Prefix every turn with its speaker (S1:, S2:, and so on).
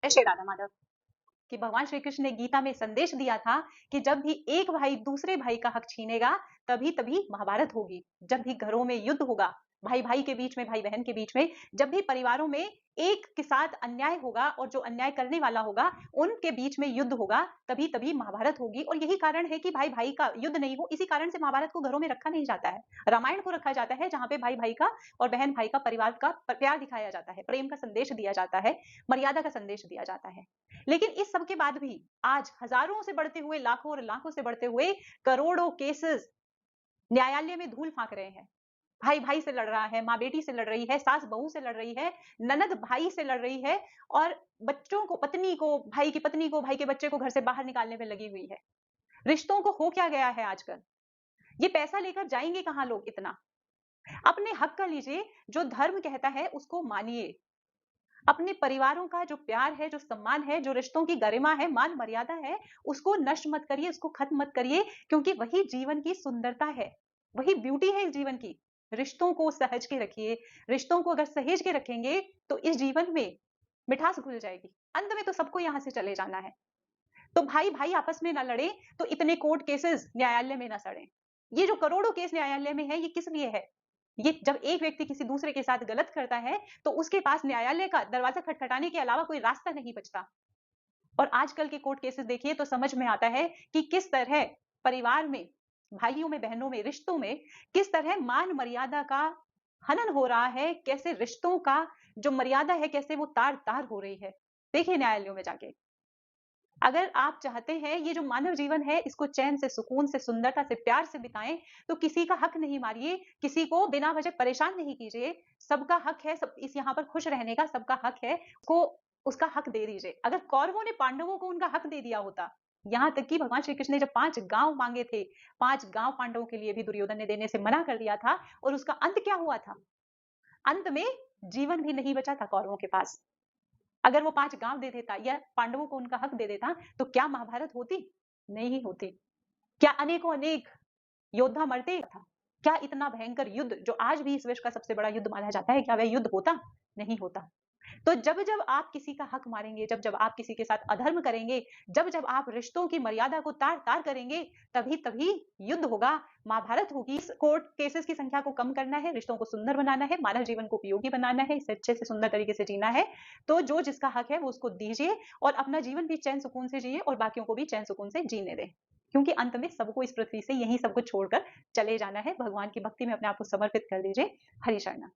S1: जय श्री राधा माधव। कि भगवान श्री कृष्ण ने गीता में संदेश दिया था कि जब भी एक भाई दूसरे भाई का हक छीनेगा तभी तभी महाभारत होगी। जब भी घरों में युद्ध होगा, भाई भाई के बीच में, भाई बहन के बीच में, जब भी परिवारों में एक के साथ अन्याय होगा और जो अन्याय करने वाला होगा उनके बीच में युद्ध होगा, तभी तभी महाभारत होगी। और यही कारण है कि भाई भाई का युद्ध नहीं हो, इसी कारण से महाभारत को घरों में रखा नहीं जाता है। रामायण को रखा जाता है जहां पे भाई भाई का और बहन भाई का, परिवार का प्यार दिखाया जाता है, प्रेम का संदेश दिया जाता है, मर्यादा का संदेश दिया जाता है। लेकिन इस सब के बाद भी आज हजारों से बढ़ते हुए, लाखों और लाखों से बढ़ते हुए करोड़ों केसेस न्यायालय में धूल फांक रहे हैं। भाई भाई से लड़ रहा है, माँ बेटी से लड़ रही है, सास बहू से लड़ रही है, ननद भाई से लड़ रही है, और बच्चों को, पत्नी को, भाई की पत्नी को, भाई के बच्चे को घर से बाहर निकालने में लगी हुई है। रिश्तों को हो क्या गया है आजकल? ये पैसा लेकर जाएंगे कहां लोग इतना? अपने हक का लीजिए, जो धर्म कहता है उसको मानिए। अपने परिवारों का जो प्यार है, जो सम्मान है, जो रिश्तों की गरिमा है, मान मर्यादा है, उसको नष्ट मत करिए, उसको खत्म मत करिए, क्योंकि वही जीवन की सुंदरता है, वही ब्यूटी है इस जीवन की। रिश्तों को सहज के रखिए। रिश्तों को अगर सहेज के रखेंगे तो इस जीवन में मिठास घुल जाएगी। अंत में तो सबको यहाँ से चले जाना है। तो भाई भाई आपस में ना लड़े, तो इतने कोर्ट केसेस न्यायालय में ना सड़े। ये जो करोड़ों केस न्यायालय में है, ये किस लिए है? ये जब एक व्यक्ति किसी दूसरे के साथ गलत करता है तो उसके पास न्यायालय का दरवाजा खटखटाने के अलावा कोई रास्ता नहीं बचता। और आजकल के कोर्ट केसेस देखिए तो समझ में आता है कि किस तरह परिवार में, भाइयों में, बहनों में, रिश्तों में किस तरह मान मर्यादा का हनन हो रहा है, कैसे रिश्तों का जो मर्यादा है कैसे वो तार तार हो रही है। देखिए न्यायालयों में जाके, अगर आप चाहते हैं ये जो मानव जीवन है इसको चैन से, सुकून से, सुंदरता से, प्यार से बिताएं, तो किसी का हक नहीं मारिए, किसी को बिना वजह परेशान नहीं कीजिए। सबका हक है, सब इस यहाँ पर खुश रहने का सबका हक है, उसको उसका हक दे दीजिए। अगर कौरवों ने पांडवों को उनका हक दे दिया होता, यहाँ तक कि भगवान श्री कृष्ण ने जब 5 गांव मांगे थे, 5 गांव पांडवों के लिए भी दुर्योधन ने देने से मना कर दिया था, और उसका अंत क्या हुआ था? अंत में जीवन भी नहीं बचा था कौरवों के पास। अगर वो 5 गांव दे देता या पांडवों को उनका हक दे देता, तो क्या महाभारत होती? नहीं होती। क्या अनेकों अनेक योद्धा मरते था? क्या इतना भयंकर युद्ध, जो आज भी इस विश्व का सबसे बड़ा युद्ध माना जाता है, क्या वह युद्ध होता? नहीं होता। तो जब जब आप किसी का हक मारेंगे, जब जब आप किसी के साथ अधर्म करेंगे, जब जब आप रिश्तों की मर्यादा को तार तार करेंगे, तभी तभी युद्ध होगा, महाभारत होगी। इस कोर्ट केसेस की संख्या को कम करना है, रिश्तों को सुंदर बनाना है, मानव जीवन को उपयोगी बनाना है, इसे अच्छे से सुंदर तरीके से जीना है। तो जो जिसका हक है वो उसको दीजिए, और अपना जीवन भी चैन सुकून से जिए और बाकियों को भी चैन सुकून से जीने दें। क्योंकि अंत में सबको इस पृथ्वी से यही सब कुछ छोड़कर चले जाना है। भगवान की भक्ति में अपने आप को समर्पित कर दीजिए। हरि शरणा।